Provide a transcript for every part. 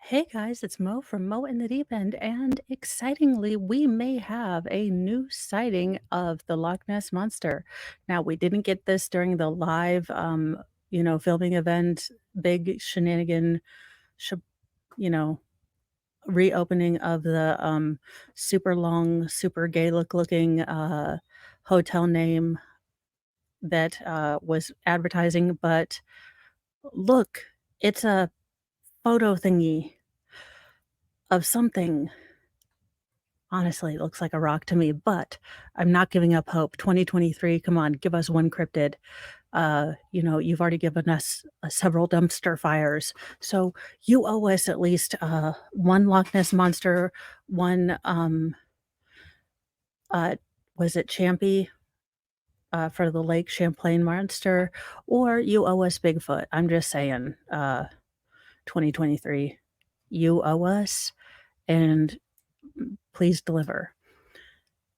Hey guys, it's Mo from Mo in the Deep End, and excitingly, we may have a new sighting of the Loch Ness Monster. Now, we didn't get this during the live, filming event, big shenanigan, sh- you know, reopening of the super long, super Gaelic looking hotel name that was advertising, but look, it's a photo thingy of something. Honestly, it looks like a rock to me, but I'm not giving up hope. 2023, come on, give us one cryptid. You've already given us several dumpster fires, so you owe us at least one Loch Ness monster, one. Uh, was it Champy for the Lake Champlain monster, or you owe us Bigfoot? I'm just saying, 2023, you owe us, and please deliver.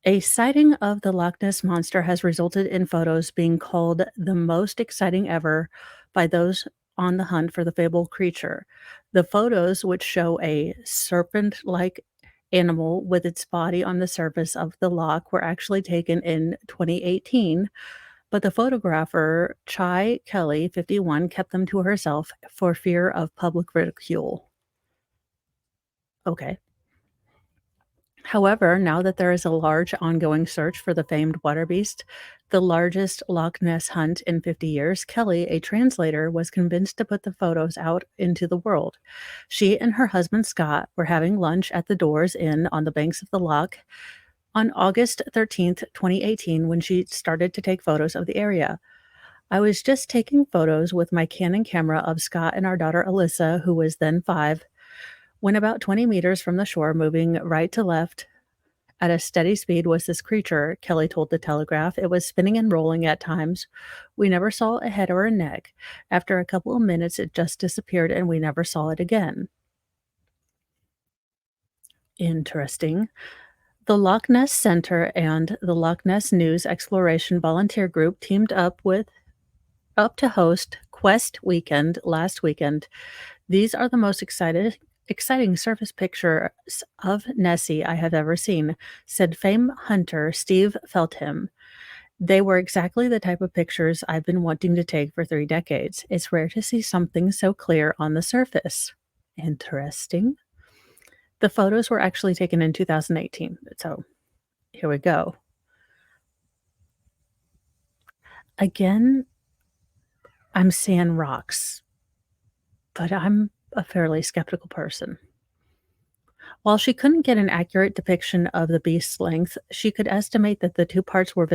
A sighting of the Loch Ness Monster has resulted in photos being called the most exciting ever by those on the hunt for the fabled creature. The photos, which show a serpent like animal with its body on the surface of the loch, were actually taken in 2018, but the photographer, Chai Kelly, 51, kept them to herself for fear of public ridicule. Okay. However, now that there is a large ongoing search for the famed water beast, the largest Loch Ness hunt in 50 years, Kelly, a translator, was convinced to put the photos out into the world. She and her husband Scott were having lunch at the Doors Inn on the banks of the loch on August 13th, 2018, when she started to take photos of the area. I was just taking photos with my Canon camera of Scott and our daughter Alyssa, who was then 5, when about 20 meters from the shore, moving right to left, at a steady speed was this creature, Kelly told the Telegraph. It was spinning and rolling at times. We never saw a head or a neck. After a couple of minutes, it just disappeared and we never saw it again. Interesting. The Loch Ness Center and the Loch Ness News Exploration Volunteer Group teamed up to host Quest Weekend last weekend. These are the most exciting surface pictures of Nessie I have ever seen, said fame hunter Steve Feltham. They were exactly the type of pictures I've been wanting to take for 3 decades. It's rare to see something so clear on the surface. Interesting. The photos were actually taken in 2018. So here we go. Again, I'm seeing rocks, but I'm a fairly skeptical person. While she couldn't get an accurate depiction of the beast's length, she could estimate that the two parts were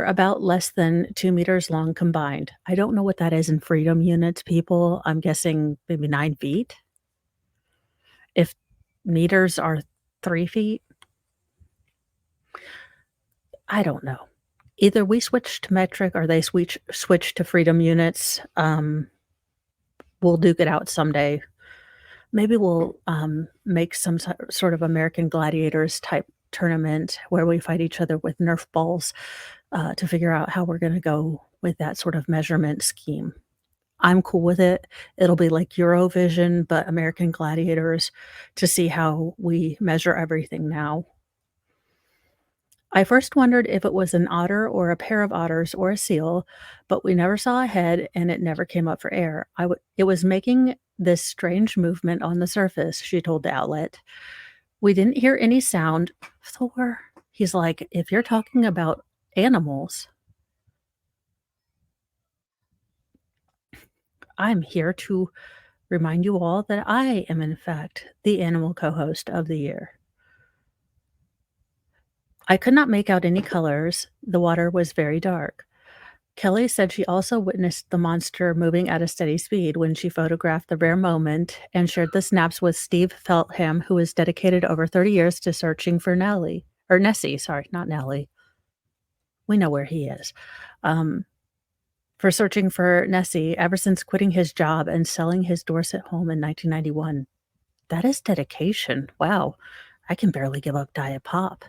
about less than 2 meters long combined. I don't know what that is in freedom units, people. I'm guessing maybe 9 feet? If meters are 3 feet? I don't know. Either we switch to metric or they switch to freedom units. We'll duke it out someday. Maybe we'll, make some sort of American Gladiators type tournament where we fight each other with Nerf balls, to figure out how we're gonna go with that sort of measurement scheme. I'm cool with it. It'll be like Eurovision, but American Gladiators to see how we measure everything now. I first wondered if it was an otter or a pair of otters or a seal, but we never saw a head and it never came up for air. It was making this strange movement on the surface, she told the outlet. We didn't hear any sound. Thor, he's like, if you're talking about animals, I'm here to remind you all that I am, in fact, the animal co host of the year. I could not make out any colors. The water was very dark. Kelly said she also witnessed the monster moving at a steady speed when she photographed the rare moment and shared the snaps with Steve Feltham, who has dedicated over 30 years to searching for Nessie, sorry, not Nellie. We know where he is. Um, for searching for Nessie ever since quitting his job and selling his Dorset home in 1991. That is dedication. Wow. I can barely give up Diet Pop.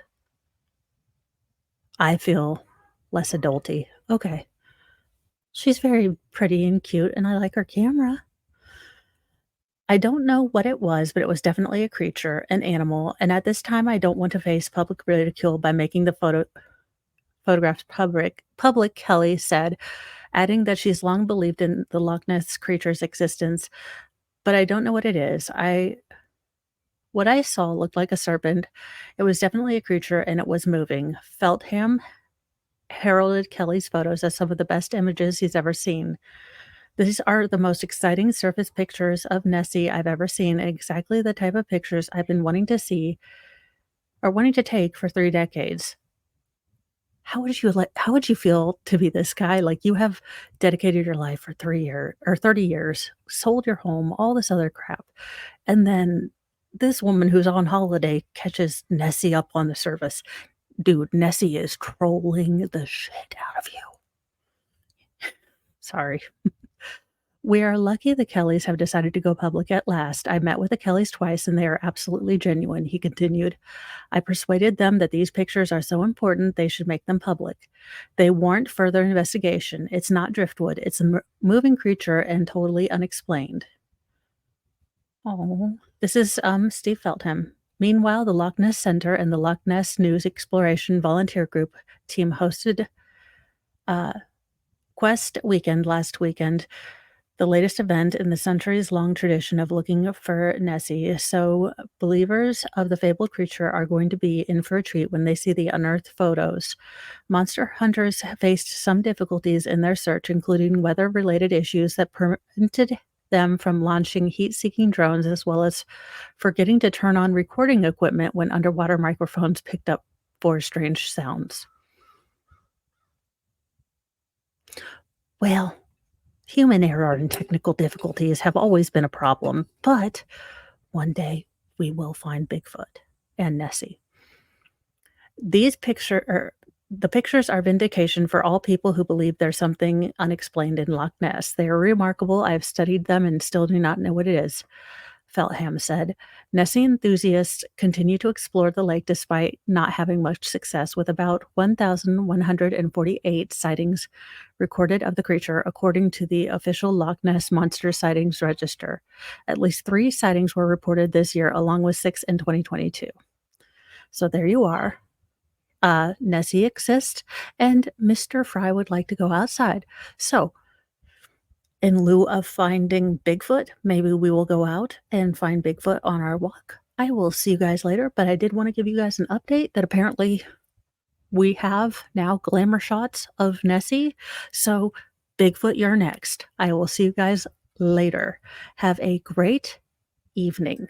I feel less adulty. Okay. She's very pretty and cute, and I like her camera. I don't know what it was, but it was definitely a creature, an animal, and at this time, I don't want to face public ridicule by making the photographs public, Kelly said, adding that she's long believed in the Loch Ness creature's existence, but I don't know what it is. I What I saw looked like a serpent. It was definitely a creature and it was moving. Feltham heralded Kelly's photos as some of the best images he's ever seen. These are the most exciting surface pictures of Nessie I've ever seen, and exactly the type of pictures I've been wanting to see or wanting to take for 3 decades. How would you feel to be this guy? Like, you have dedicated your life for 3 or 30 years, sold your home, all this other crap, and then this woman who's on holiday catches Nessie up on the surface. Dude, Nessie is trolling the shit out of you. Sorry. We are lucky the Kellys have decided to go public at last. I met with the Kellys twice and they are absolutely genuine, he continued. I persuaded them that these pictures are so important they should make them public. They warrant further investigation. It's not driftwood, it's a moving creature and totally unexplained. Oh, this is Steve Feltham. Meanwhile, the Loch Ness Center and the Loch Ness News Exploration Volunteer Group team hosted uh, Quest Weekend last weekend, the latest event in the centuries-long tradition of looking for Nessie. So believers of the fabled creature are going to be in for a treat when they see the unearthed photos. Monster hunters have faced some difficulties in their search, including weather-related issues that prevented them from launching heat-seeking drones, as well as forgetting to turn on recording equipment when underwater microphones picked up four strange sounds. Well, human error and technical difficulties have always been a problem, but one day we will find Bigfoot and Nessie. These picture er, the pictures are vindication for all people who believe there's something unexplained in Loch Ness. They are remarkable. I have studied them and still do not know what it is, Feltham said. Nessie enthusiasts continue to explore the lake despite not having much success, with about 1,148 sightings recorded of the creature, according to the official Loch Ness Monster Sightings Register. At least 3 sightings were reported this year, along with 6 in 2022. So there you are. Nessie exists, and Mr. Fry would like to go outside. So, in lieu of finding Bigfoot, maybe we will go out and find Bigfoot on our walk. I will see you guys later, but I did want to give you guys an update that apparently we have now glamour shots of Nessie. So, Bigfoot, you're next. I will see you guys later. Have a great evening.